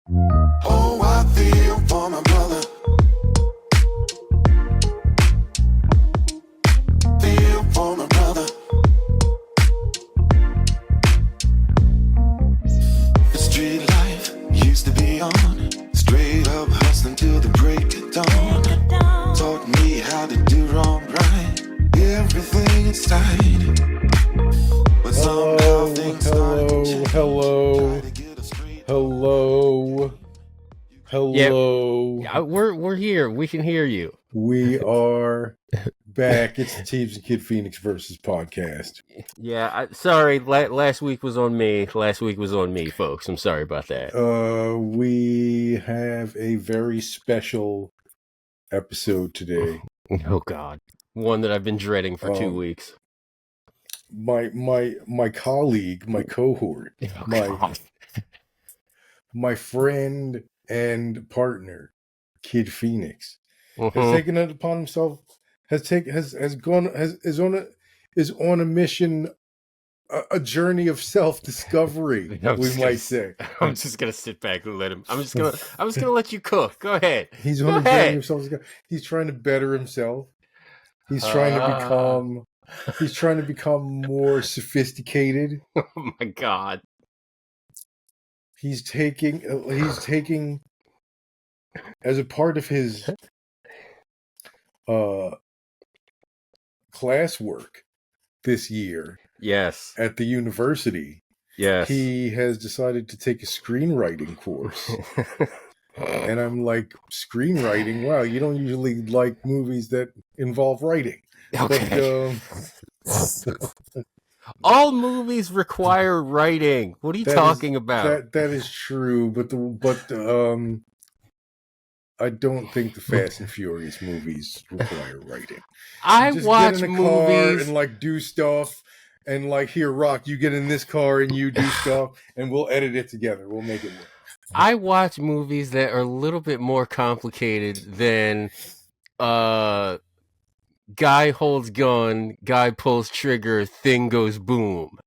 Oh, I feel for my brother. Feel for my brother. The street life used to be on. Straight up hustling till the break of dawn. Taught me how to do wrong right. Everything inside. But somehow things started to change. Hello. Yeah, we're here. We can hear you. We are back. It's the Teebs and KidPhoenix versus podcast. Yeah, sorry. Last week was on me. Folks. I'm sorry about that. We have a very special episode today. Oh God, one that I've been dreading for 2 weeks. My colleague, my cohort, my friend and partner, KidPhoenix, has taken it upon himself. Is on a mission, a journey of self-discovery. Might say. I'm just gonna sit back and let him. I'm just gonna let you cook. Go ahead. He's on a journey of self-discovery. He's trying to better himself. He's trying to become more sophisticated. Oh my God. He's taking as a part of his classwork this year. Yes. At the university. Yes. He has decided to take a screenwriting course. And I'm like, screenwriting? Wow, you don't usually like movies that involve writing. Okay. But, all movies require writing. What are you talking about? That is true, but I don't think the Fast and Furious movies require writing. I just watch get in a movies car and do stuff, and here, Rock, you get in this car and you do stuff, and we'll edit it together. We'll make it work. I watch movies that are a little bit more complicated than guy holds gun, guy pulls trigger, thing goes boom.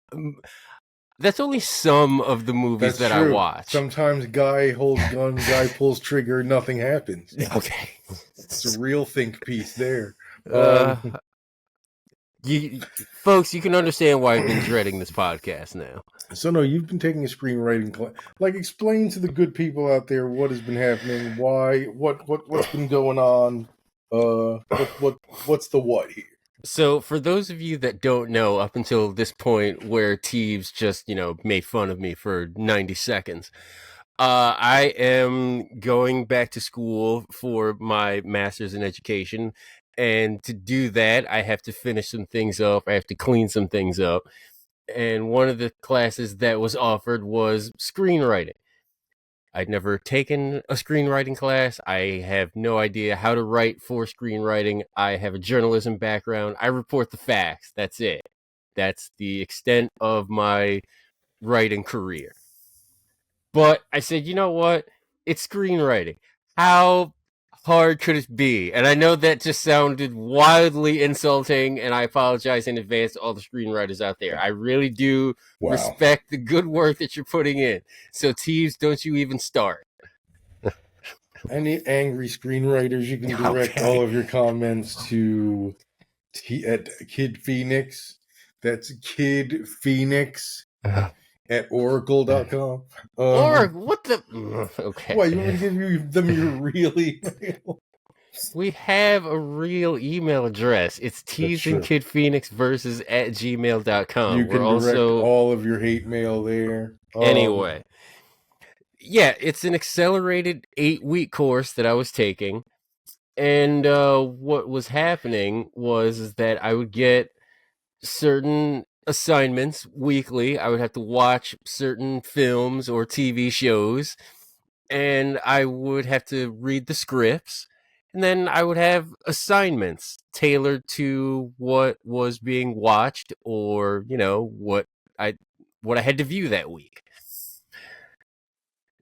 That's only some of the movies that I watch. Sometimes guy holds gun, guy pulls trigger, nothing happens. Okay. It's a real think piece there. Folks, you can understand why I've been dreading this podcast now. So no, you've been taking a screenwriting class. Explain to the good people out there what has been happening, why, what's been going on. What's the what here? So for those of you that don't know, up until this point where Teebs just, made fun of me for 90 seconds, I am going back to school for my master's in education. And to do that, I have to finish some things up. I have to clean some things up. And one of the classes that was offered was screenwriting. I'd never taken a screenwriting class. I have no idea how to write for screenwriting. I have a journalism background. I report the facts. That's it. That's the extent of my writing career. But I said, you know what? It's screenwriting. How hard could it be? And I know that just sounded wildly insulting, and I apologize in advance to all the screenwriters out there. I really do respect the good work that you're putting in. So, Teebs, don't you even start. Any angry screenwriters, you can direct all of your comments to at KidPhoenix. That's KidPhoenix at oracle.com. Oracle? What the? Okay. Why, you want to give them your real email? We have a real email address. It's Teebs and KidPhoenix versus at gmail.com. You can direct all of your hate mail there. Anyway. Yeah, it's an accelerated 8-week course that I was taking. And what was happening was that I would get certain assignments weekly. I would have to watch certain films or TV shows, and I would have to read the scripts, and then I would have assignments tailored to what was being watched or, what I had to view that week.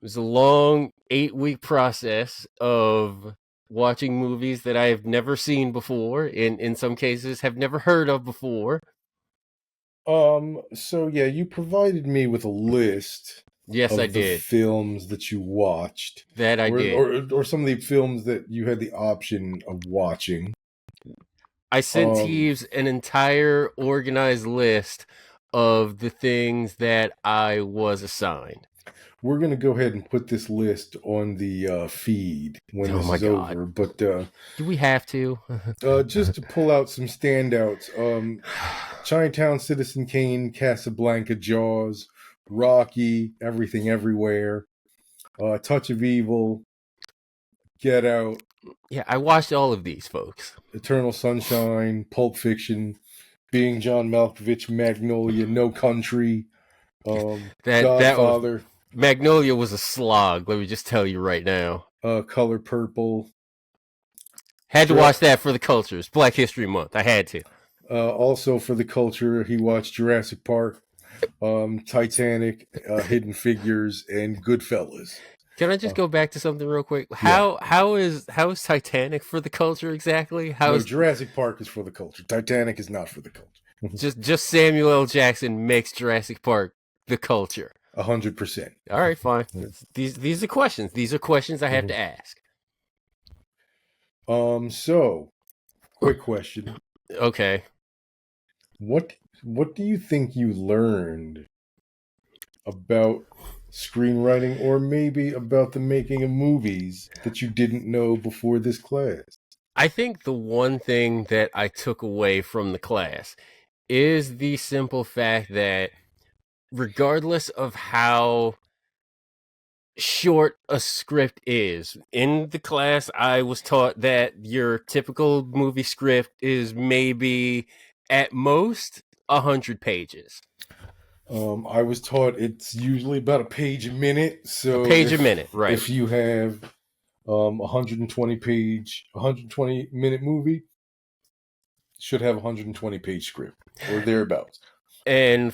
It was a long 8-week process of watching movies that I have never seen before, in some cases have never heard of before. So yeah, you provided me with a list Yes, I of the did. films that you watched, That I did. or some of the films that you had the option of watching. I sent Um, Teebs an entire organized list of the things that I was assigned. we're going to go ahead and put this list on the feed when Oh this my is god. over. But Do we have to? just to pull out some standouts, Chinatown, Citizen Kane, Casablanca, Jaws, Rocky, Everything Everywhere, Touch of Evil, Get Out, Yeah, I watched all of these, folks. Eternal Sunshine, Pulp Fiction, Being John Malkovich, Magnolia, No Country, That was Godfather, Magnolia was a slog, let me just tell you right now. Color Purple. Had to watch that for the cultures. Black History Month. I had to. Also for the culture, he watched Jurassic Park, Titanic, Hidden Figures, and Goodfellas. Can I just go back to something real quick? Yeah. How is Titanic for the culture exactly? How No, is Jurassic Park is for the culture. Titanic is not for the culture. just Samuel L. Jackson makes Jurassic Park the culture? 100%. All right, fine. These are questions. These are questions I have to ask. So quick question. Okay. What do you think you learned about screenwriting, or maybe about the making of movies, that you didn't know before this class? I think the one thing that I took away from the class is the simple fact that regardless of how short a script is, in the class I was taught that your typical movie script is maybe at most 100 pages. I was taught it's usually about a page a minute. A So page a minute, right? if you have 120 minute movie, should have 120 page script or thereabouts. And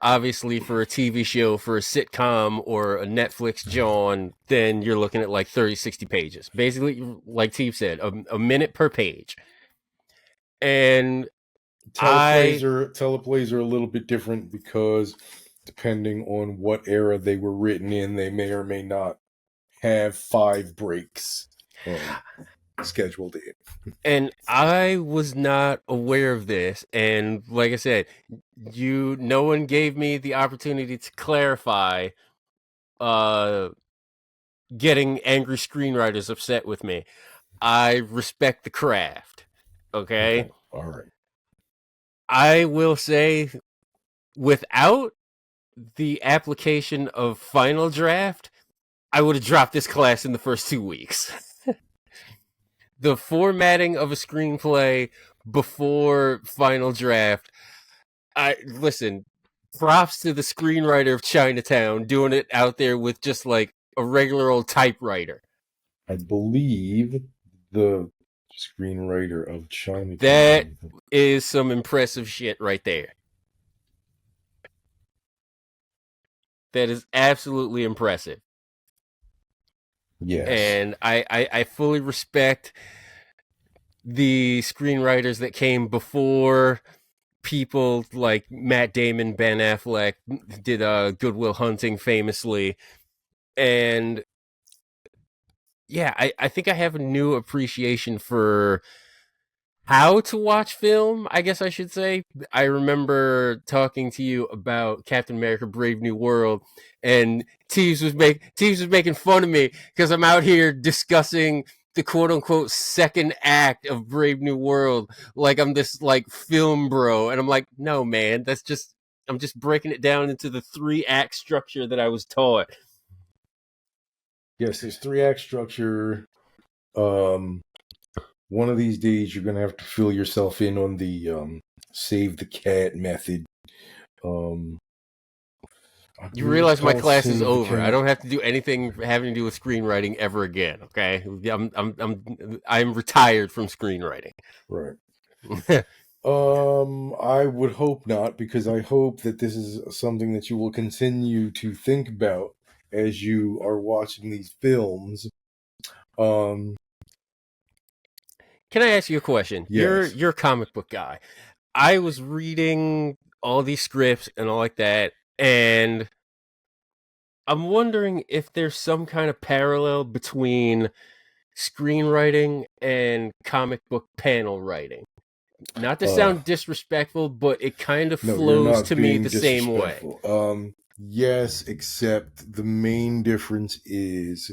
obviously for a TV show, for a sitcom or a Netflix John, then you're looking at like 30, 60 pages. Basically, like Steve said, a minute per page. And Teleplays are a little bit different because depending on what era they were written in, they may or may not have 5 breaks scheduled in. And I was not aware of this. And like I said, no one gave me the opportunity to clarify getting angry screenwriters upset with me. I respect the craft. Okay? All right. I will say, without the application of Final Draft, I would have dropped this class in the first 2 weeks. The formatting of a screenplay before Final Draft. Listen, props to the screenwriter of Chinatown doing it out there with just like a regular old typewriter. I believe the screenwriter of Chinatown. That is some impressive shit right there. That is absolutely impressive. Yes. And I fully respect the screenwriters that came before. People like Matt Damon, Ben Affleck did Good Will Hunting famously. And yeah, I think I have a new appreciation for how to watch film, I guess I should say. I remember talking to you about Captain America Brave New World, and Teebs was making fun of me because I'm out here discussing the quote unquote second act of Brave New World like I'm this like film bro, and I'm like, no man, I'm just breaking it down into the 3-act structure that I was taught. Yes, there's 3-act structure. One of these days, you're going to have to fill yourself in on the save the cat method. You realize my class is over. I don't have to do anything having to do with screenwriting ever again. Okay, I'm retired from screenwriting. Right. I would hope not, because I hope that this is something that you will continue to think about as you are watching these films. Can I ask you a question? Yes. You're a comic book guy. I was reading all these scripts and all like that, and I'm wondering if there's some kind of parallel between screenwriting and comic book panel writing. Not to Uh, sound disrespectful, but it kind of no, you're flows not to me being the same way. disrespectful. Yes, except the main difference is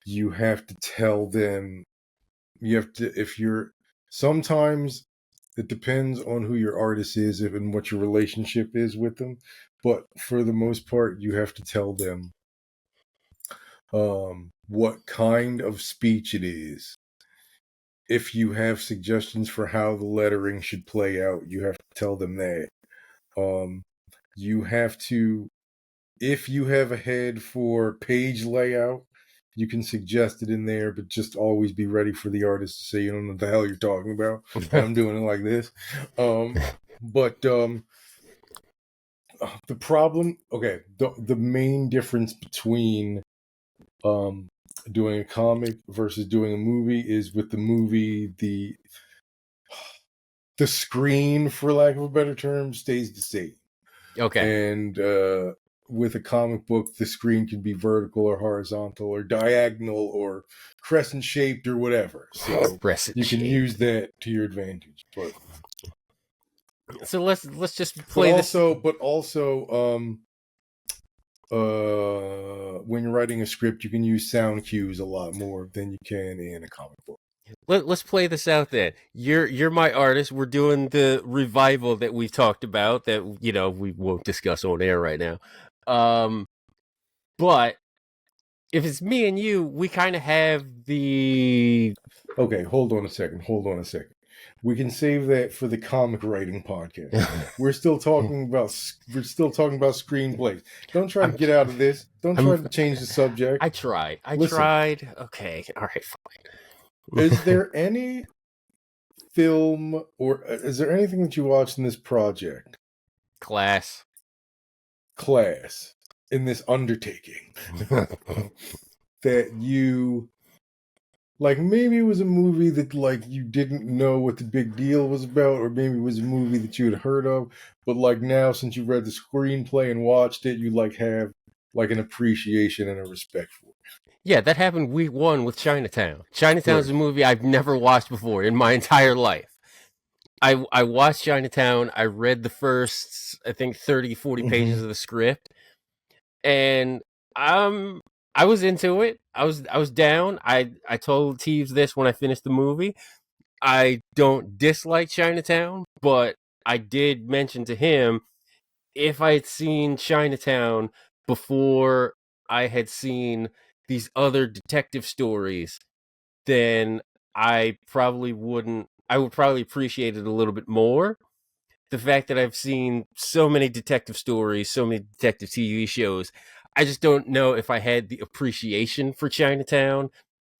you have to tell them, you have to, if you're, sometimes it depends on who your artist is and what your relationship is with them. But for the most part, you have to tell them what kind of speech it is. If you have suggestions for how the lettering should play out, you have to tell them that. Um, you have to, if you have a head for page layout, you can suggest it in there, but just always be ready for the artist to say, you don't know what the hell you're talking about, and I'm doing it like this. But the problem, okay, the main difference between doing a comic versus doing a movie is with the movie, the screen, for lack of a better term, stays the same. Okay. And with a comic book, the screen can be vertical or horizontal or diagonal or crescent shaped or whatever. So Crescent you can shape. use that to your advantage. So let's just play this. But also, when you're writing a script, you can use sound cues a lot more than you can in a comic book. Let's play this out then. You're my artist. We're doing the revival that we've talked about that we won't discuss on air right now. But if it's me and you, we kind of have the Okay, hold on a second. We can save that for the comic writing podcast. We're still talking about screenplays. Don't try to get out of this. Don't try to change the subject. I tried. Listen, Okay. All right. Fine. is there any film or is there anything that you watched in this project, Class in this undertaking, that you like? Maybe it was a movie that like you didn't know what the big deal was about, or maybe it was a movie that you had heard of, but like now since you read the screenplay and watched it, you like have like an appreciation and a respect for it. Yeah, that happened week 1 with Chinatown. Chinatown's Right. a movie I've never watched before in my entire life. I watched Chinatown. I read the first, I think, 30, 40 pages of the script. And um I was into it. I was down. I told Teebs this when I finished the movie. I don't dislike Chinatown, but I did mention to him if I had seen Chinatown before I had seen these other detective stories, then I would probably appreciate it a little bit more. The fact that I've seen so many detective stories, so many detective TV shows, I just don't know if I had the appreciation for Chinatown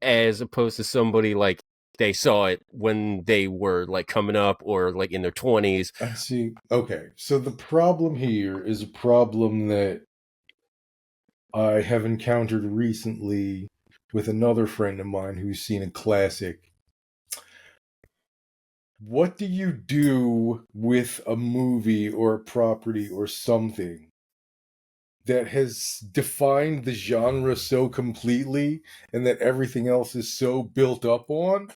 as opposed to somebody like they saw it when they were like coming up or like in their 20s. I see. Okay, so the problem here is a problem that I have encountered recently with another friend of mine who's seen a classic. What do you do with a movie or a property or something that has defined the genre so completely and that everything else is so built up on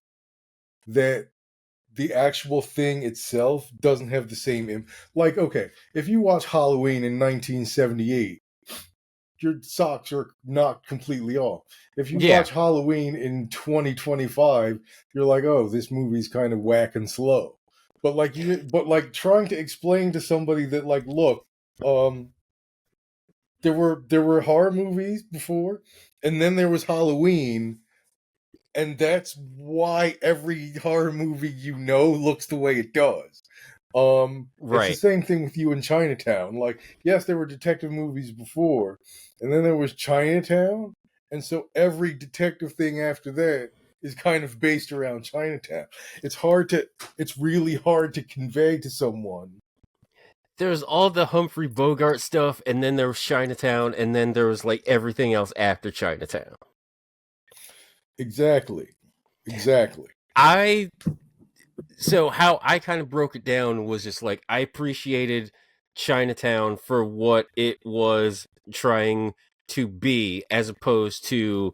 that the actual thing itself doesn't have the same like, okay, if you watch Halloween in 1978, your socks are not completely off. If you Yeah, watch Halloween in 2025, you're like, oh, this movie's kind of whack and slow. But like trying to explain to somebody that like, look, um, there were horror movies before, and then there was Halloween, and that's why every horror movie looks the way it does. It's the right. same thing with you in Chinatown. Like, yes, there were detective movies before, and then there was Chinatown, and so every detective thing after that is kind of based around Chinatown. It's really hard to convey to someone. There's all the Humphrey Bogart stuff, and then there was Chinatown, and then there was like everything else after Chinatown. Exactly. I So how I kind of broke it down was just like I appreciated Chinatown for what it was trying to be, as opposed to,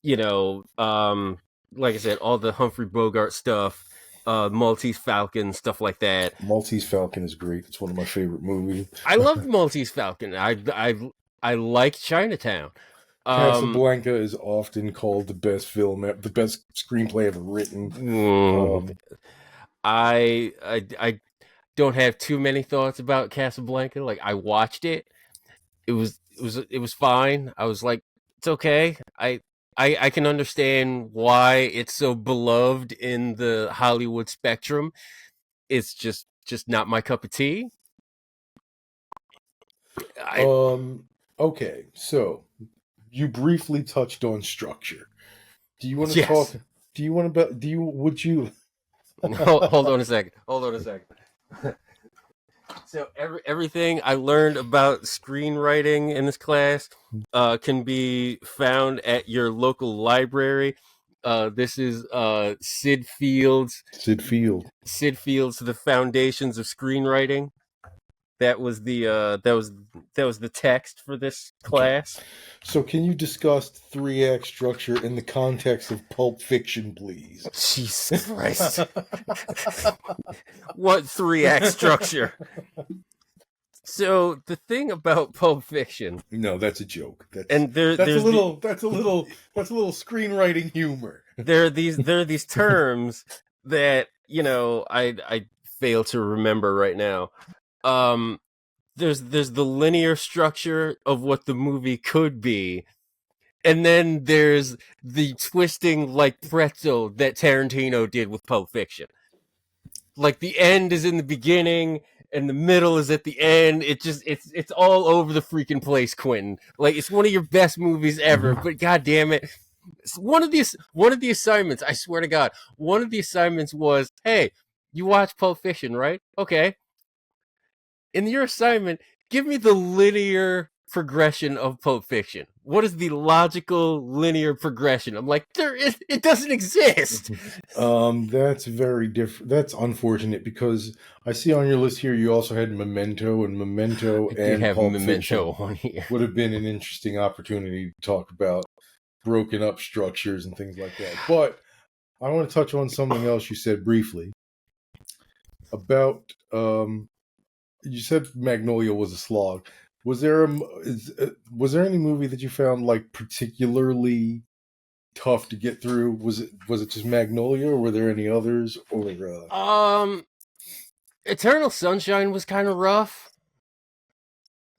you know, like I said, all the Humphrey Bogart stuff, Maltese Falcon, stuff like that. Maltese Falcon is great. It's one of my favorite movies. I love Maltese Falcon. I like Chinatown. Casablanca is often called the best film, the best screenplay ever written. I don't have too many thoughts about Casablanca. Like, I watched it. It was fine. I was like, it's okay. I can understand why it's so beloved in the Hollywood spectrum. It's just not my cup of tea. Okay, so you briefly touched on structure. Do you want to Yes. talk? Do you want to? Do you? Would you? Hold on a second. So everything I learned about screenwriting in this class can be found at your local library. This is Sid Fields. Sid Field. Sid Fields, The Foundations of Screenwriting. That was the text for this class. Okay. So, can you discuss 3-act structure in the context of Pulp Fiction, please? Jesus Christ! What 3-act structure? So the thing about Pulp Fiction. No, that's a joke. That's a little screenwriting humor. There are these terms that, you know, I fail to remember right now. There's the linear structure of what the movie could be, and then there's the twisting like pretzel that Tarantino did with Pulp Fiction. Like, the end is in the beginning and the middle is at the end. It's all over the freaking place, Quentin. Like, it's one of your best movies ever, but god damn it. One of the assignments, I swear to God, one of the assignments was, hey, you watch Pulp Fiction, right? Okay. In your assignment, give me the linear progression of Pulp Fiction. What is the logical linear progression? I'm like, it doesn't exist. That's very different. That's unfortunate, because I see on your list here you also had Memento, and Memento and Pulp Fiction on here. would have been an interesting opportunity to talk about broken up structures and things like that. But I want to touch on something else you said briefly about. You said Magnolia was a slog. Was there any movie that you found like particularly tough to get through? Was it just Magnolia, or were there any others? Or Eternal Sunshine was kind of rough.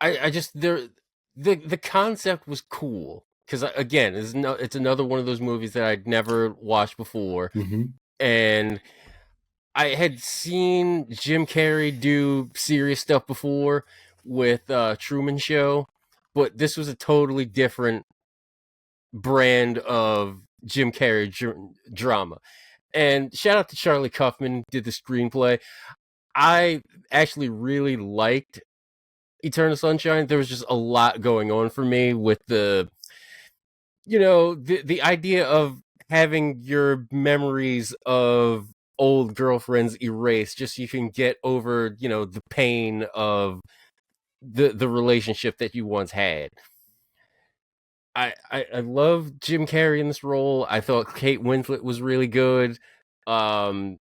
I just the concept was cool, because again, it's another one of those movies that I'd never watched before, and I had seen Jim Carrey do serious stuff before with Truman Show, but this was a totally different brand of Jim Carrey drama. And shout out to Charlie Kaufman, did the screenplay. I actually really liked Eternal Sunshine. There was just a lot going on for me with the idea of having your memories of old girlfriends erased just so you can get over, the pain of the relationship that you once had. I love Jim Carrey in this role. I thought Kate Winslet was really good. Kirsten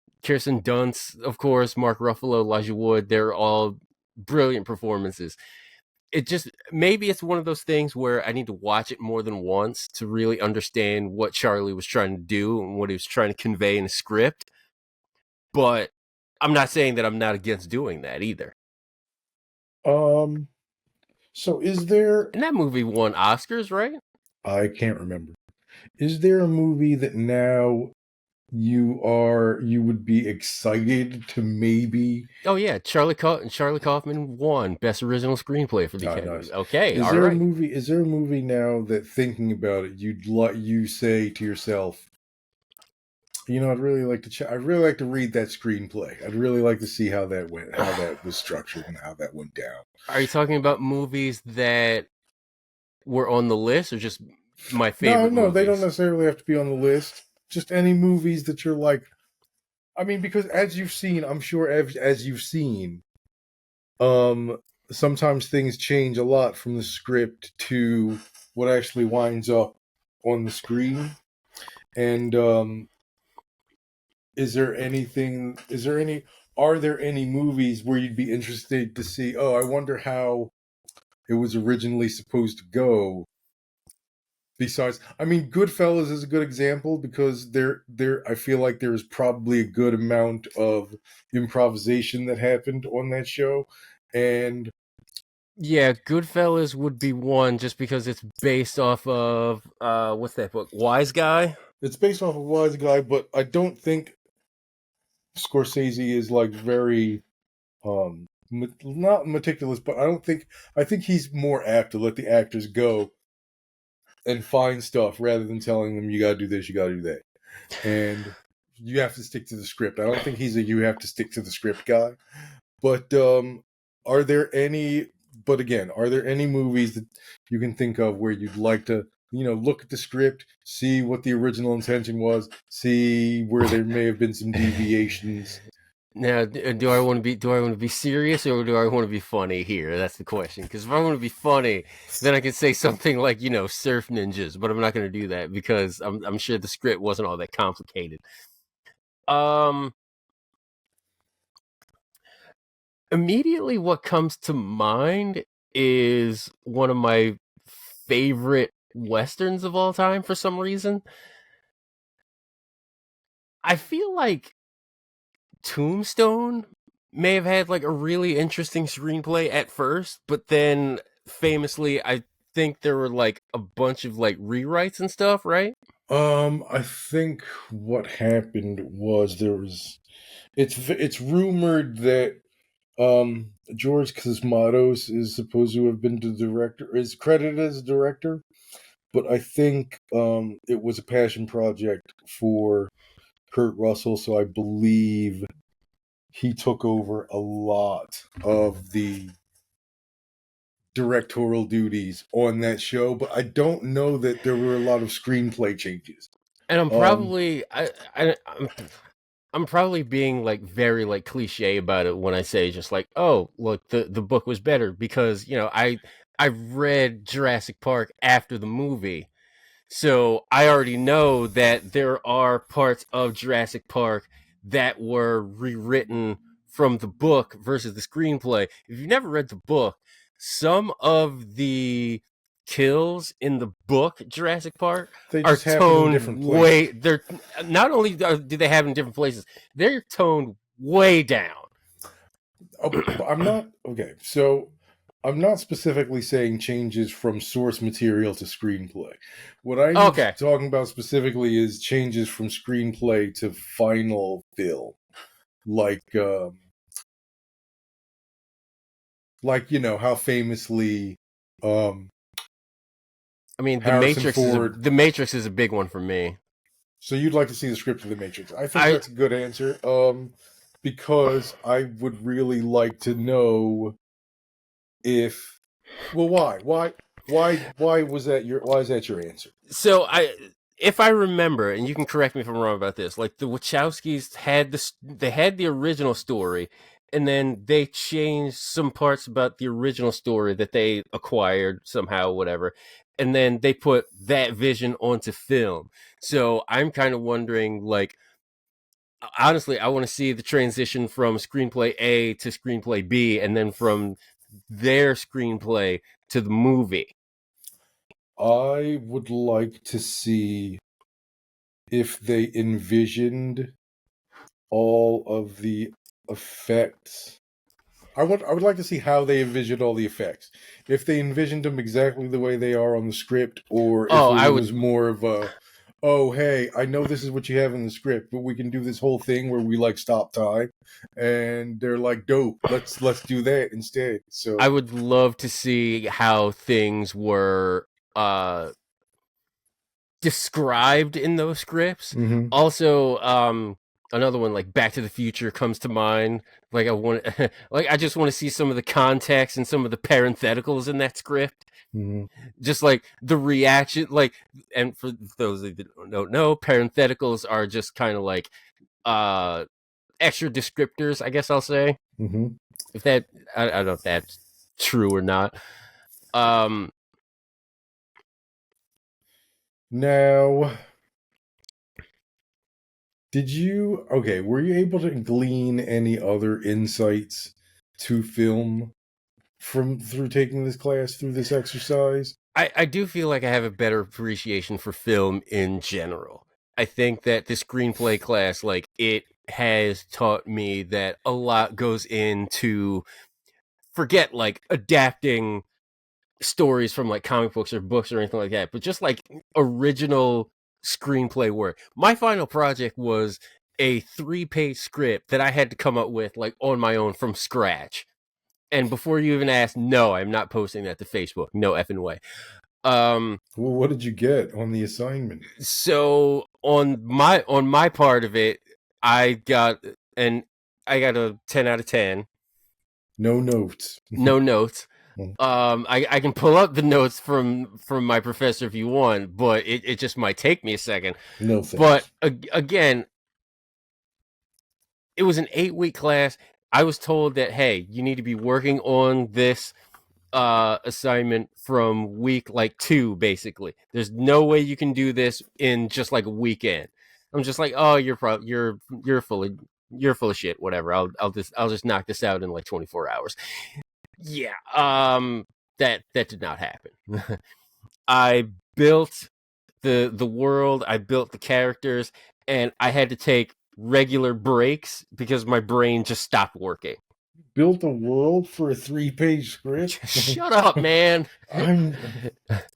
Dunst, of course, Mark Ruffalo, Elijah Wood, they're all brilliant performances. Maybe it's one of those things where I need to watch it more than once to really understand what Charlie was trying to do and what he was trying to convey in the script. But I'm not saying that I'm not against doing that either. So is there... And that movie won Oscars, right? I can't remember. Is there a movie that now you would be excited to maybe... Oh yeah, Charlie Kaufman won Best Original Screenplay for the Academy. Nice. Okay, is there a movie now that, thinking about it, you say to yourself, I'd really like to read that screenplay. I'd really like to see how that went, how that was structured, and how that went down. Are you talking about movies that were on the list, or just my favorite? No, they don't necessarily have to be on the list. Just any movies that you're like, I mean, because as you've seen, I'm sure as you've seen, sometimes things change a lot from the script to what actually winds up on the screen. And is there anything? Is there any? Are there any movies where you'd be interested to see? Oh, I wonder how it was originally supposed to go. Besides, I mean, Goodfellas is a good example because I feel like there is probably a good amount of improvisation that happened on that show, and Yeah, Goodfellas would be one just because it's based off of what's that book? Wise Guy? it's based off of Wise Guy. But I don't think Scorsese is like very not meticulous, but I think he's more apt to let the actors go and find stuff rather than telling them you got to do this, you got to do that, and you have to stick to the script. I don't think he's a you have to stick to the script guy. But are there any? But again, are there any movies that you can think of where you'd like to, look at the script, see what the original intention was, see where there may have been some deviations? Now, do I want to be serious or do I want to be funny here? That's the question. Because if I want to be funny, then I can say something like, Surf Ninjas, but I'm not going to do that because I'm sure the script wasn't all that complicated. Um, Immediately what comes to mind is one of my favorite westerns of all time for some reason. I feel like Tombstone may have had like a really interesting screenplay at first, but then famously I think there were like a bunch of like rewrites and stuff, right? I think what happened was it's rumored that George Cosmatos is supposed to have been the director, is credited as director, but I think it was a passion project for Kurt Russell, so I believe he took over a lot of the directorial duties on that show, but I don't know that there were a lot of screenplay changes. And I'm Um, probably I'm probably being like very like cliche about it when I say just like, oh, look, the book was better because I read Jurassic Park after the movie. So I already know that there are parts of Jurassic Park that were rewritten from the book versus the screenplay. If you've never read the book, some of the kills in the book Jurassic Park they are just happen in toned different places. way they're not only do they have in different places, they're toned way down. Oh, I'm not okay. So I'm not specifically saying changes from source material to screenplay. What I'm Okay. talking about specifically is changes from screenplay to final film, like how famously um, I mean, Harrison Ford. The Matrix is a big one for me. So you'd like to see the script of The Matrix? I think I that's a good answer. Because I would really like to know if. Well, why why is that your answer? so I if I remember, and you can correct me if I'm wrong about this, like the Wachowskis had they had the original story, and then they changed some parts about the original story that they acquired somehow, whatever, and then they put that vision onto film. So I'm kind of wondering, like, honestly, I want to see the transition from screenplay A to screenplay B, and then from their screenplay to the movie. I would like to see if they envisioned all of the effects. I would like to see how they envisioned all the effects. If they envisioned them exactly the way they are on the script, or if Oh, it I was would more of a, oh hey, I know this is what you have in the script, but we can do this whole thing where we like stop time, and they're like, dope, let's do that instead. I So would love to see how things were uh described in those scripts. mhm, Also, another one like Back to the Future comes to mind. Like I want like I just want to see some of the context and some of the parentheticals in that script. mhm, Just like the reaction like and for those that don't know, parentheticals are just kind of like uh extra descriptors, I guess I'll say. mhm. If that I don't know if that true or not. Now, were you able to glean any other insights to film through taking this class, through this exercise? I do feel like I have a better appreciation for film in general. I think that the screenplay class, like, it has taught me that a lot goes into, forget like adapting stories from like comic books or books or anything like that, but just like original screenplay work. My final project was a 3-page script that I had to come up with like on my own from scratch. And before you even ask, no, I'm not posting that to Facebook. No effing way. Well, what did you get on the assignment? So on my part of it, I got a 10 out of 10. No notes. No notes. I can pull up the notes from my professor if you want, but it just might take me a second. No thanks. But again, it was an 8-week class. I was told that, hey, you need to be working on this assignment from week like 2, basically. There's no way you can do this in just like a weekend. I'm just like, oh, you're full of shit. Whatever. I'll just knock this out in like 24 hours. Yeah. That did not happen. I built the world. I built the characters, and I had to take regular breaks because my brain just stopped working. Built a world for a 3-page script? Shut up, man.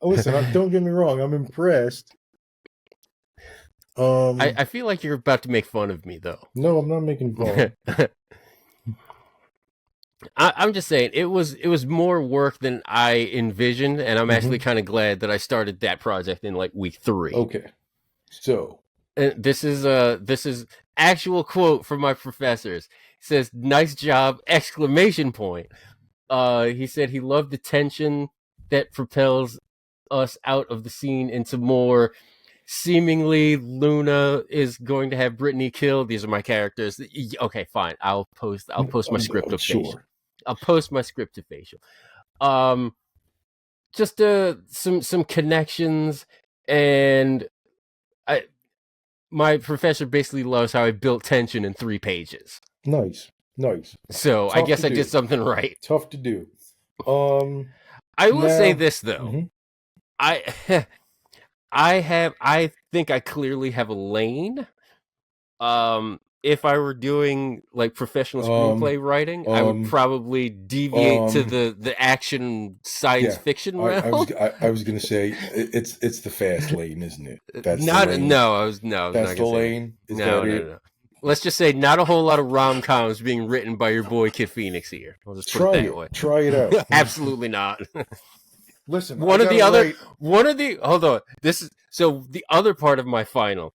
Listen, don't get me wrong. I'm impressed. I feel like you're about to make fun of me, though. No, I'm not making fun. I'm just saying it was more work than I envisioned, and I'm actually kind of glad that I started that project in like week 3. Okay, so this is actual quote from my professors. He says, "Nice job!" Exclamation point. He said he loved the tension that propels us out of the scene into more. Seemingly, Luna is going to have Brittany killed. These are my characters. Okay, fine. I'll post my script of facial. Sure. I'll post my script to facial. Just some connections, and my professor basically loves how I built tension in 3 pages. Nice. So Tough I guess to I do. did something right. Tough to do. I will say this though. I think I clearly have a lane. If I were doing like professional screenplay writing, I would probably deviate to the action science fiction realm. I was gonna say it's the fast lane, isn't it? That's not the lane. That's the lane. No. Let's just say not a whole lot of rom-coms being written by your boy KidPhoenix here. I'll just put it that way. Try it out. Absolutely not. Listen, hold on. The other part of my final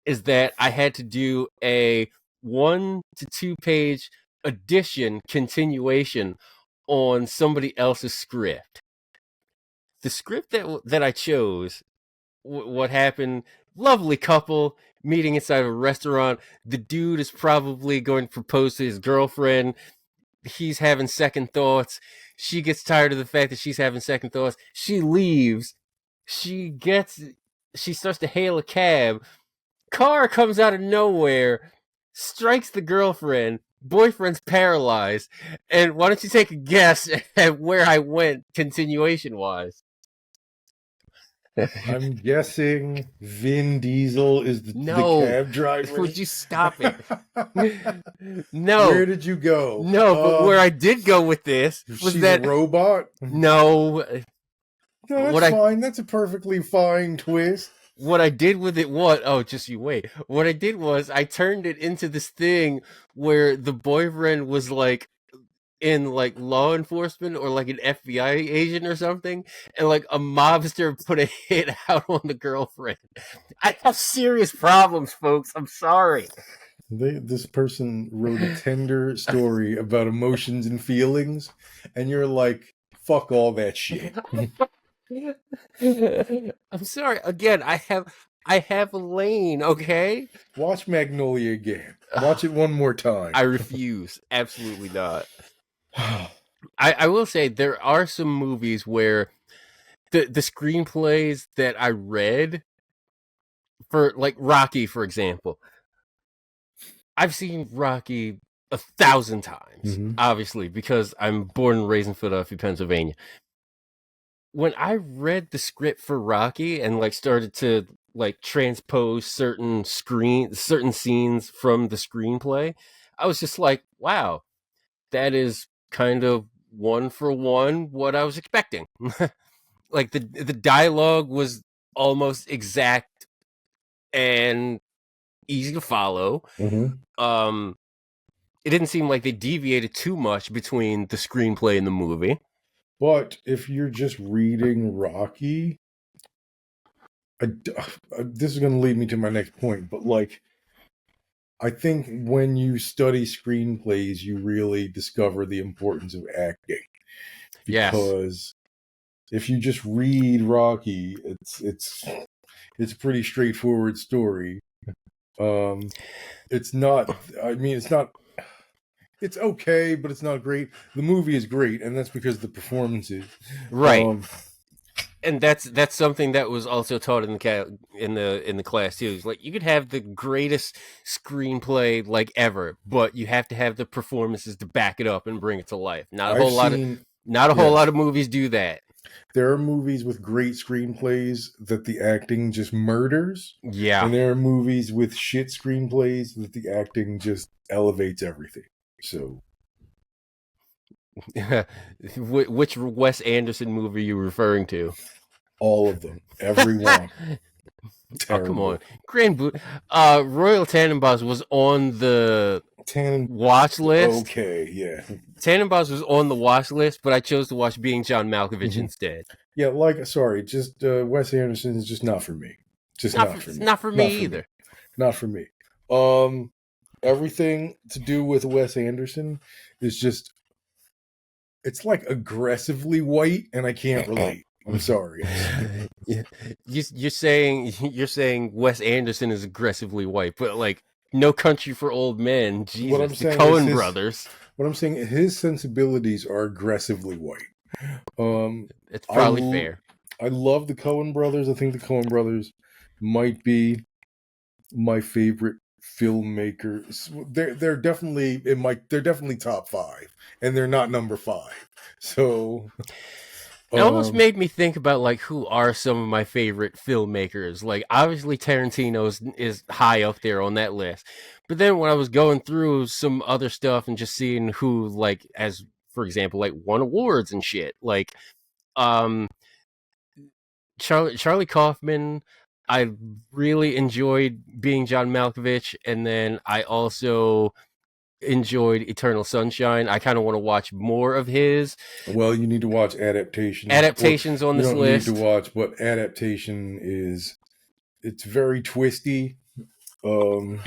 is that I had to do a 1 to 2 page addition continuation on somebody else's script. The script that I chose, what happened, lovely couple meeting inside of a restaurant. The dude is probably going to propose to his girlfriend. He's having second thoughts. She gets tired of the fact that she's having second thoughts. She leaves. She starts to hail a cab. Car comes out of nowhere, strikes the girlfriend. Boyfriend's paralyzed. And why don't you take a guess at where I went continuation-wise? I'm guessing Vin Diesel is the cab driver. Would you stop it? No. Where did you go? No, but where I did go with this was she's that a robot. No, that's fine. That's a perfectly fine twist. What I did with it just you wait. What I did was I turned it into this thing where the boyfriend was like in like law enforcement or like an FBI agent or something, and like a mobster put a hit out on the girlfriend. I have serious problems, folks. I'm sorry. This person wrote a tender story about emotions and feelings, and you're like, fuck all that shit. I'm sorry. Again, I have a lane, okay? Watch Magnolia again. Watch it one more time. I refuse. Absolutely not. I will say there are some movies where the screenplays that I read for like Rocky, for example, I've seen Rocky 1,000 times, Mm-hmm. obviously, because I'm born and raised in Philadelphia, Pennsylvania. When I read the script for Rocky and like started to like transpose certain scenes from the screenplay, I was just like, wow, that is kind of one for one what I was expecting. Like the dialogue was almost exact and easy to follow. Mm-hmm. Um it didn't seem like they deviated too much between the screenplay and the movie. But if you're just reading Rocky, this is going to lead me to my next point. But like, I think when you study screenplays, you really discover the importance of acting. Yes. Because if you just read Rocky, it's a pretty straightforward story. Um, it's not. I mean, it's not. It's okay, but it's not great. The movie is great, and that's because of the performances. Right. Um, And that's something that was also taught in the class too. It's like you could have the greatest screenplay like ever, but you have to have the performances to back it up and bring it to life. I've seen. Not a whole Yeah, lot of movies do that. there are movies with great screenplays that the acting just murders, Yeah. and there are movies with shit screenplays that the acting just elevates everything. So Which Wes Anderson movie are you referring to? all of them, every one, Oh, come terrible. on. Royal Tenenbaums was on the Tannen, watch list. okay, yeah. Tannenbaums was on the watch list, but I chose to watch Being John Malkovich Mhm. instead. Yeah, like, sorry, just Wes Anderson is just not for me. Just not for me. Not for me Not for me. either. Not for me. Um, Everything to do with Wes Anderson is just, it's like aggressively white, and I can't relate. I'm sorry. Yeah. You're saying Wes Anderson is aggressively white, but like No Country for Old Men, What I'm Jesus, the saying is Coen his, brothers. what I'm saying, his sensibilities are aggressively white. Um, It's I, probably fair. I love the Coen brothers. I think the Coen brothers might be my favorite filmmakers. They're definitely they're definitely top five, and they're not number five. So, It almost um, made me think about like who are some of my favorite filmmakers. Like obviously Tarantino is high up there on that list. But then when I was going through some other stuff and just seeing who like as for example like won awards and shit, like um Charlie Kaufman, I really enjoyed Being John Malkovich, and then I also enjoyed Eternal Sunshine. I kind of want to watch more of his well, you need to watch adaptation, or adaptations on you this don't need to list. watch, but adaptation is, it's very twisty. Um,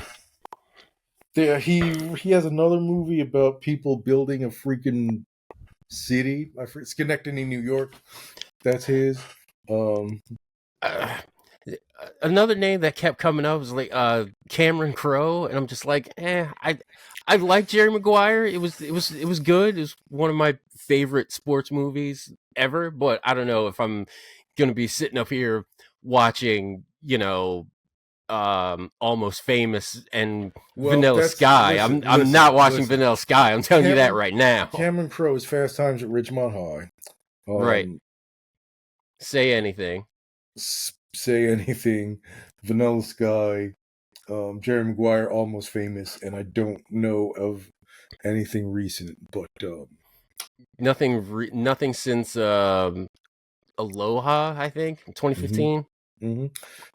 there he has another movie about people building a freaking city. Schenectady, New York. That's his. Um, Uh, Another name that kept coming up was like Cameron Crowe, and I'm just like, I like Jerry Maguire. It was good. It was one of my favorite sports movies ever. But I don't know if I'm gonna be sitting up here watching, Almost Famous and well, Vanilla that's Sky. listen, I'm not listen, watching listen. Vanilla Sky. I'm telling you that Cameron right now. Cameron Crowe is Fast Times at Ridgemont High. Right. Um, Say anything. Say anything. Vanilla Sky. Jerry Maguire, Almost Famous, and I don't know of anything recent, but Nothing since Aloha, I think, hmm 2015. hmm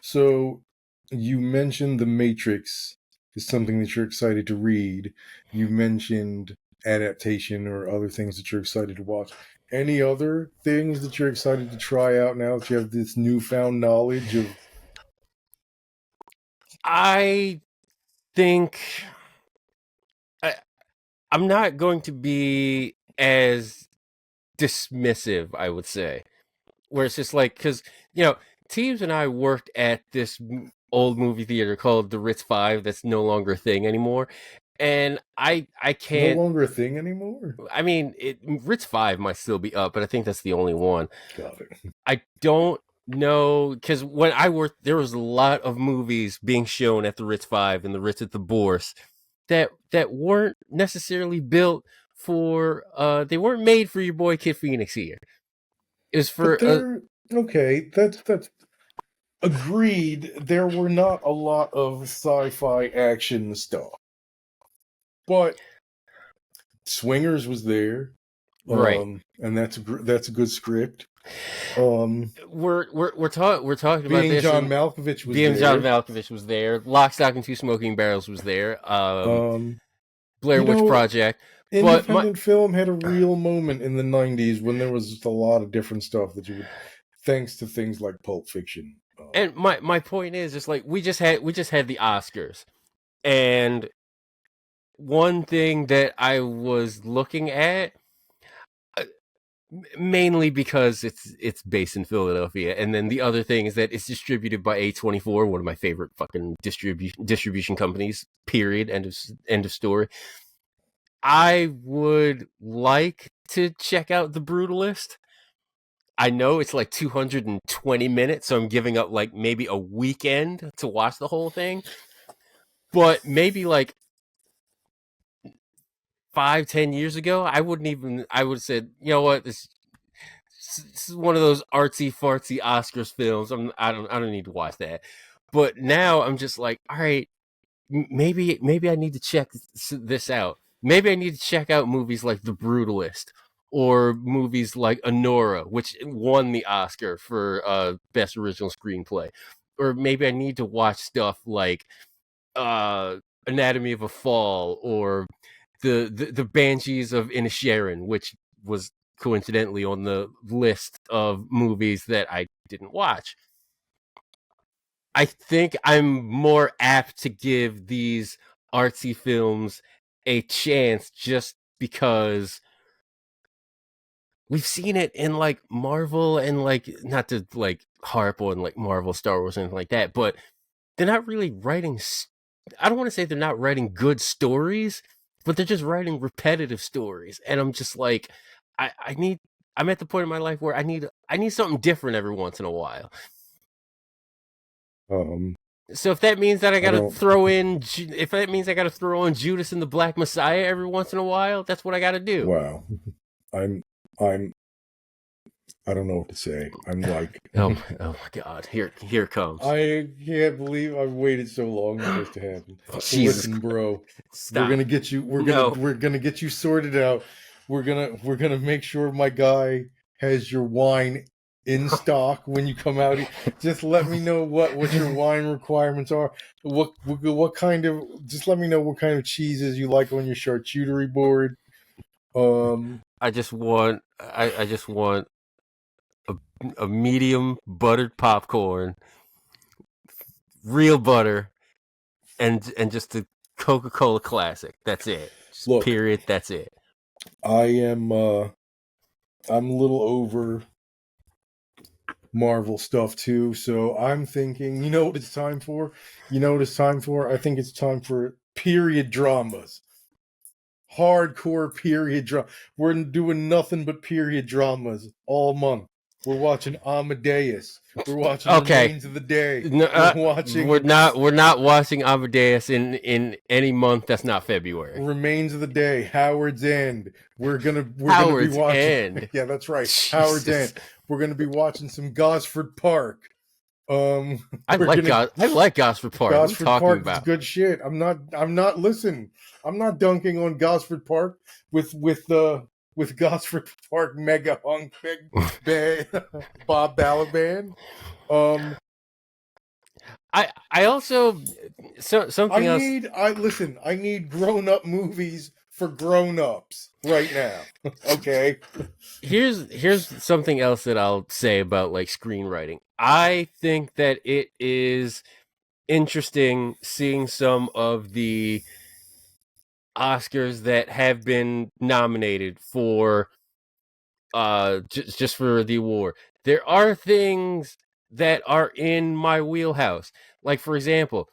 So you mentioned The Matrix is something that you're excited to read. You mentioned adaptation or other things that you're excited to watch. Any other things that you're excited to try out now that you have this newfound knowledge of? I think I, I'm not going to be as dismissive, I would say, where it's just like, because, Teebs and I worked at this old movie theater called the Ritz 5 that's no longer a thing anymore. and I No can't. longer a thing anymore. I mean, Ritz 5 might still be up, but I think that's the only one. Got it. I don't know, because when I worked, there was a lot of movies being shown at the Ritz 5 and the Ritz at the Bourse that weren't necessarily built for. They weren't made for your boy Kid Phoenix here. It was But for they're okay. That's agreed. There were not a lot of sci-fi action stuff, but Swingers was there, right. and that's a good script. Um, We're talking about being this. John And Malkovich was being John there. Malkovich was there. Lock, Stock, and Two Smoking Barrels was there. Blair You Witch know, Project. But independent film had a real moment in the '90s when there was just a lot of different stuff that you would, thanks to things like Pulp Fiction. and my point is, just like we just had the Oscars, and one thing that I was looking at, uh, mainly because it's based in Philadelphia, and then the other thing is that it's distributed by A24, one of my favorite fucking distribution companies. Period. End of story. I would like to check out The Brutalist. I know it's like 220 minutes, so I'm giving up like maybe a weekend to watch the whole thing. But maybe like 5-10 years ago, I would have said, you know what, this is one of those artsy fartsy Oscars films. I don't need to watch that. But now I'm just like, all right, maybe I need to check this out. Maybe I need to check out movies like The Brutalist or movies like Honora, which won the Oscar for best original screenplay. Or maybe I need to watch stuff like uh, Anatomy of a Fall or the Banshees of Inisherin, which was coincidentally on the list of movies that I didn't watch. I think I'm more apt to give these artsy films a chance just because we've seen it in like Marvel and like, not to like harp on like Marvel, Star Wars, and anything like that, but they're not really writing. I don't want to say they're not writing good stories, but they're just writing repetitive stories. And I'm just like, I need. I'm at the point in my life where I need something different every once in a while. Um, So if that means that I I gotta don't. throw in, if that means I gotta throw on Judas and the Black Messiah every once in a while, that's what I gotta do. Wow, I'm I'm I don't know what to say. I'm like, Oh my God! Here it comes. I can't believe I've waited so long for this to happen. Jesus, Listen, bro, we're stop! gonna get you. No, We're gonna get you sorted out. We're gonna make sure my guy has your wine in stock when you come out. Just let me know what your wine requirements are. What kind of? Just let me know what kind of cheeses you like on your charcuterie board. I just want a medium buttered popcorn, real butter, and just a Coca-Cola Classic. That's it. Just Look, period. That's it. I am. I'm a little over Marvel stuff too. So I'm thinking, you know what it's time for? You know what it's time for? I think it's time for period dramas. Hardcore period drama. We're doing nothing but period dramas all month. We're watching Amadeus. We're watching Okay. Remains of the Day. No, we're not watching Amadeus in any month that's not February. Remains of the Day, Howard's End. We're gonna be Howard's watching. End. Yeah, that's right. Jesus. Howard's End. We're gonna be watching some Gosford Park. I like Gosford Park. Gosford what are you talking Park about? is good shit. I'm not listen. I'm not dunking on Gosford Park with Gosford Park mega hunk big Bob Balaban. I also something else. I need grown up movies for grown ups right now. Okay. Here's something else that I'll say about like screenwriting. I think that it is interesting seeing some of the Oscars that have been nominated for just for the award. There are things that are in my wheelhouse. Like, for example,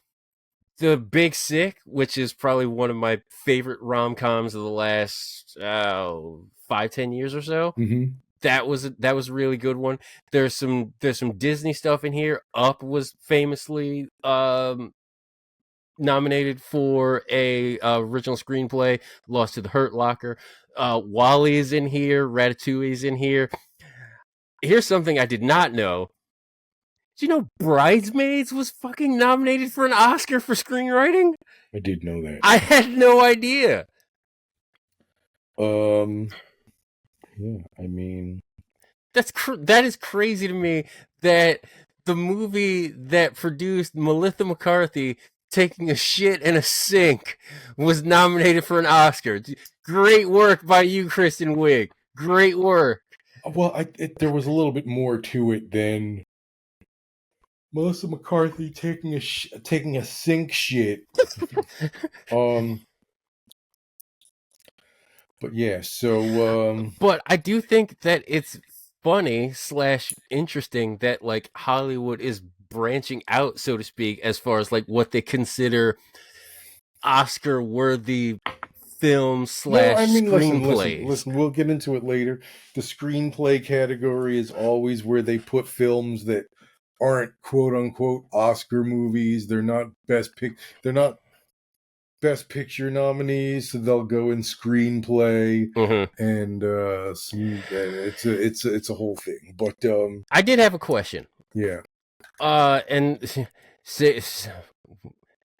The Big Sick, which is probably one of my favorite rom-coms of the last 5-10 years or so. Mm-hmm. That was a really good one. There's some Disney stuff in here. Up was famously nominated for a original screenplay, lost to The Hurt Locker. Wally is in here. Ratatouille is in here. Here's something I did not know. Do you know Bridesmaids was fucking nominated for an Oscar for screenwriting? I did know that. I had no idea. Yeah, I mean, That is crazy to me that the movie that produced Melissa McCarthy taking a shit in a sink was nominated for an Oscar. Great work by you, Kristen Wiig. Great work. well, there was a little bit more to it than Melissa McCarthy taking a sink shit. But yeah, so But I do think that it's funny / interesting that like Hollywood is branching out, so to speak, as far as like what they consider Oscar worthy film / screenplays. Listen, we'll get into it later. The screenplay category is always where they put films that aren't quote unquote Oscar movies. They're not they're not best picture nominees, so they'll go in screenplay and it's a whole thing. But I did have a question. yeah. And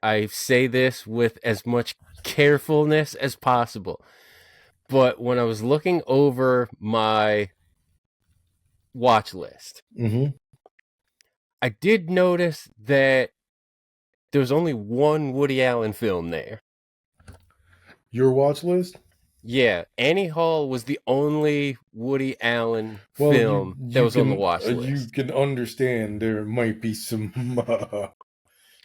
I say this with as much carefulness as possible. But when I was looking over my watch list, I did notice that there was only one Woody Allen film there. Your watch list? Yeah, Annie Hall was the only Woody Allen film that was on the watch list. You can understand there might be some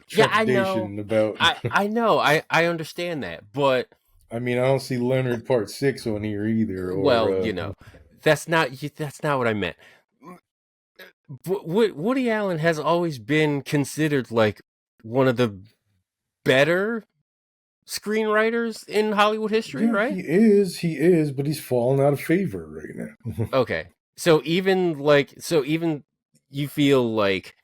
yeah, I know. about. I know. I understand that, but I mean, I don't see Leonard Part 6 on here either. Or, well, that's not what I meant. Woody Allen has always been considered like one of the better screenwriters in Hollywood history, right? He is, but he's fallen out of favor right now. Okay. So even you feel like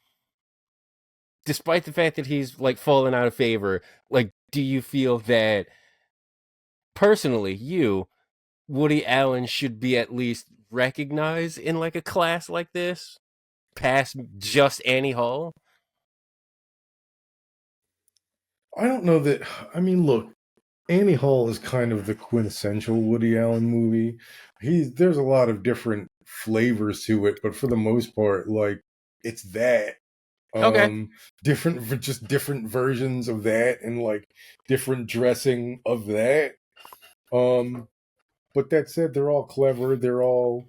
despite the fact that he's like fallen out of favor, like do you feel that personally Woody Allen should be at least recognized in like a class like this past just Annie Hall? I don't know that. I mean, look, Annie Hall is kind of the quintessential Woody Allen movie. There's a lot of different flavors to it, but for the most part, like it's that. Okay. Different versions of that and like different dressing of that. But that said, they're all clever. They're all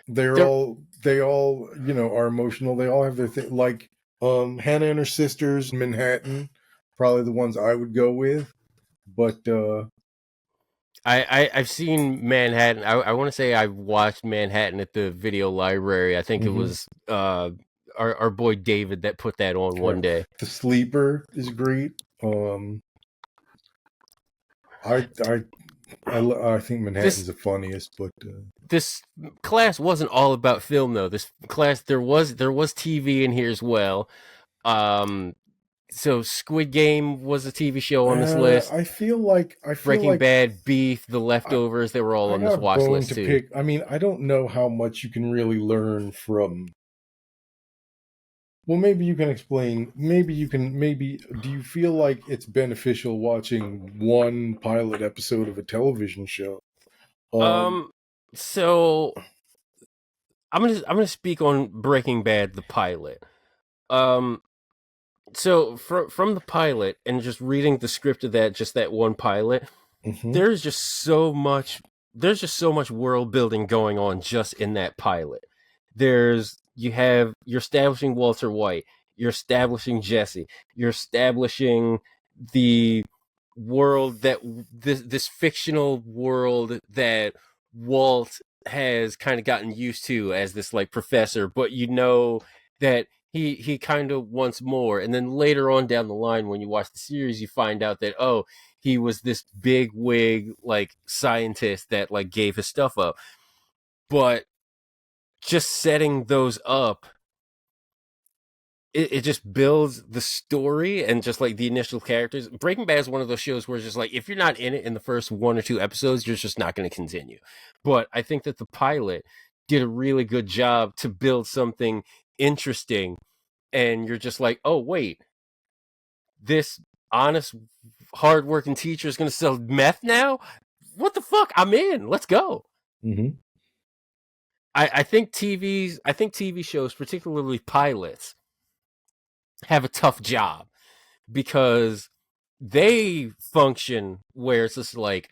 they all are emotional. They all have their thing. Like Hannah and Her Sisters, Manhattan, probably the ones I would go with. But I've seen Manhattan. I want to say I watched Manhattan at the video library. I think it was our boy David that put that on one day. The Sleeper is great. I think Manhattan's the funniest, but this class wasn't all about film though. This class there was TV in here as well. So Squid Game was a TV show on this list. I feel like Breaking Bad, Beef, The Leftovers, they were all on this watch list too. I mean, I don't know how much you can really learn from. Well, maybe you can explain. Maybe do you feel like it's beneficial watching one pilot episode of a television show? So I'm gonna speak on Breaking Bad, the pilot. So from the pilot and just reading the script of that one pilot, there's just so much world building going on just in that pilot. You're establishing Walter White, you're establishing Jesse, you're establishing the world that this fictional world that Walt has kind of gotten used to as this like professor, but that he kind of wants more. And then later on down the line, when you watch the series, you find out that, oh, he was this big wig, like, scientist that, like, gave his stuff up. But just setting those up, it just builds the story and just, like, the initial characters. Breaking Bad is one of those shows where it's just like, if you're not in it in the first 1 or 2 episodes, you're just not going to continue. But I think that the pilot did a really good job to build something interesting, and you're just like, oh, wait, this honest, hardworking teacher is going to sell meth now? What the fuck? I'm in. Let's go. Mm-hmm. I think TV shows, particularly pilots, have a tough job because they function where it's just like,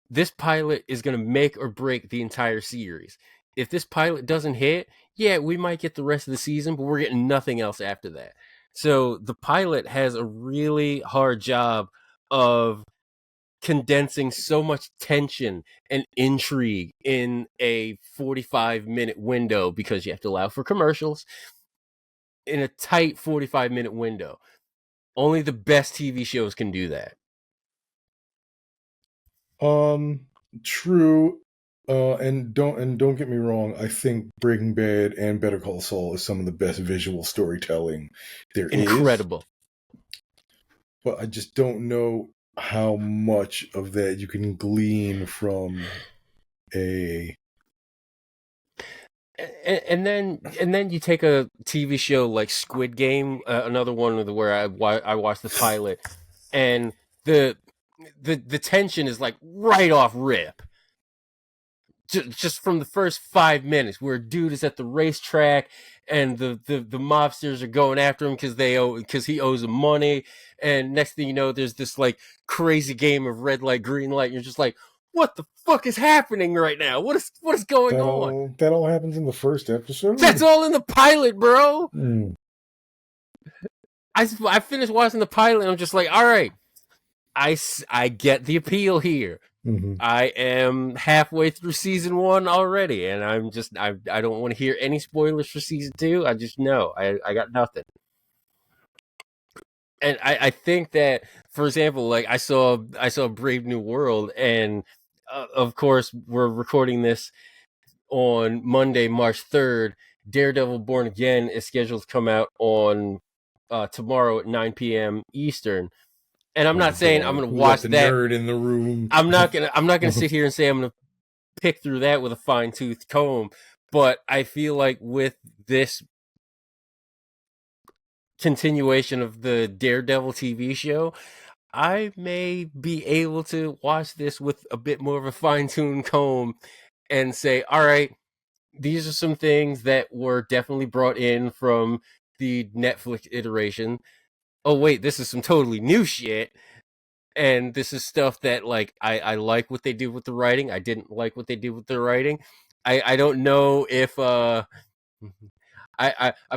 this pilot is going to make or break the entire series. If this pilot doesn't hit, yeah, we might get the rest of the season, but we're getting nothing else after that. So the pilot has a really hard job of condensing so much tension and intrigue in a 45-minute window, because you have to allow for commercials, in a tight 45-minute window. Only the best TV shows can do that. True. And don't get me wrong, I think Breaking Bad and Better Call Saul is some of the best visual storytelling there is. Incredible. But I just don't know how much of that you can glean from a... And then you take a TV show like Squid Game, another one where I watched the pilot, and the tension is like right off rip. Just from the first 5 minutes, where a dude is at the racetrack and the mobsters are going after him because he owes them money, and next thing you know, there's this like crazy game of red light, green light, and you're just like, what the fuck is happening right now? What is going on? That all happens in the first episode? That's all in the pilot, bro. Mm. I finished watching the pilot, and I'm just like, all right, I get the appeal here. Mm-hmm. I am halfway through season 1 already, and I don't want to hear any spoilers for season 2. I just know I got nothing. And I think that, for example, like I saw Brave New World, and of course we're recording this on Monday, March 3rd. Daredevil Born Again is scheduled to come out on tomorrow at 9 p.m. Eastern. And I'm not saying I'm going to watch the that. Nerd in the room. I'm not gonna sit here and say I'm going to pick through that with a fine-tooth comb. But I feel like with this continuation of the Daredevil TV show, I may be able to watch this with a bit more of a fine-tuned comb and say, all right, these are some things that were definitely brought in from the Netflix iteration. Oh wait, this is some totally new shit. And this is stuff that, like, I like what they did with the writing. I didn't like what they did with the writing. I don't know if I'm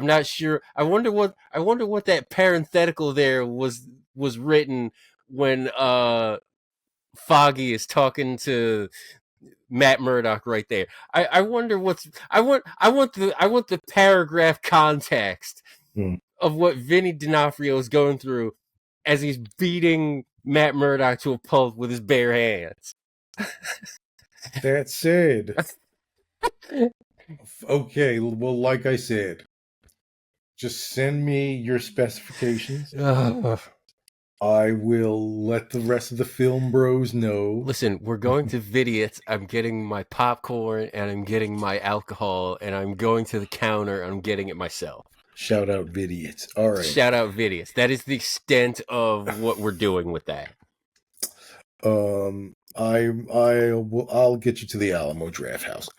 not sure. I wonder what that parenthetical there was written when Foggy is talking to Matt Murdock right there. I wonder I want the paragraph context of what Vinny D'Onofrio is going through as he's beating Matt Murdock to a pulp with his bare hands. That said, okay, well, like I said, just send me your specifications. I will let the rest of the film bros know. Listen, we're going to Vidiots. I'm getting my popcorn and I'm getting my alcohol, and I'm going to the counter and I'm getting it myself. Shout out Vidiots. All right. Shout out Vidiots. That is the extent of what we're doing with that. I'll get you to the Alamo Draft House.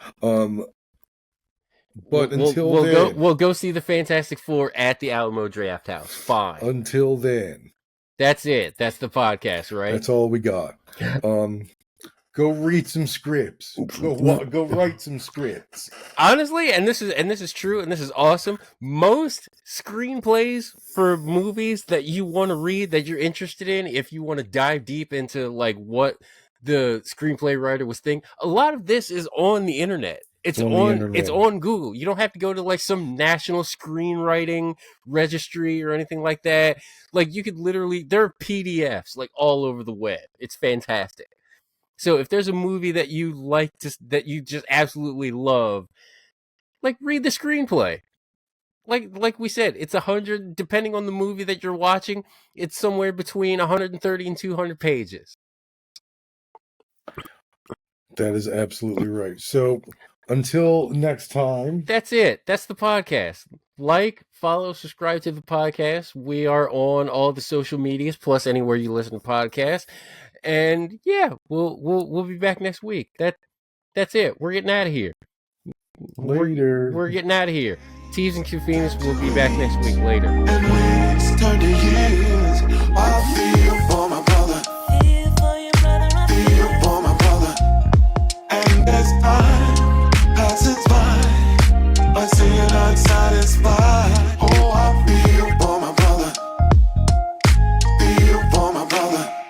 But we'll go see the Fantastic Four at the Alamo Draft House. Fine. Until then, that's it. That's the podcast, right? That's all we got. Go read some scripts. Go write some scripts. Honestly, and this is true, and this is awesome. Most screenplays for movies that you want to read, that you're interested in, if you want to dive deep into like what the screenplay writer was thinking, a lot of this is on the internet. It's on the on internet. it's on Google. You don't have to go to like some national screenwriting registry or anything like that. Like you could literally, there are PDFs like all over the web. It's fantastic. So if there's a movie that you like that you just absolutely love, like read the screenplay. Like we said, it's 100, depending on the movie that you're watching, it's somewhere between 130 and 200 pages. That is absolutely right. So until next time, That's it. That's the podcast. Like, follow, subscribe to the podcast. We are on all the social medias, plus anywhere you listen to podcasts. And yeah, we'll be back next week. That's it. We're getting out of here. later. We're getting out of here. Teebs and KidPhoenix will be back next week. Later. And weeks turn to years while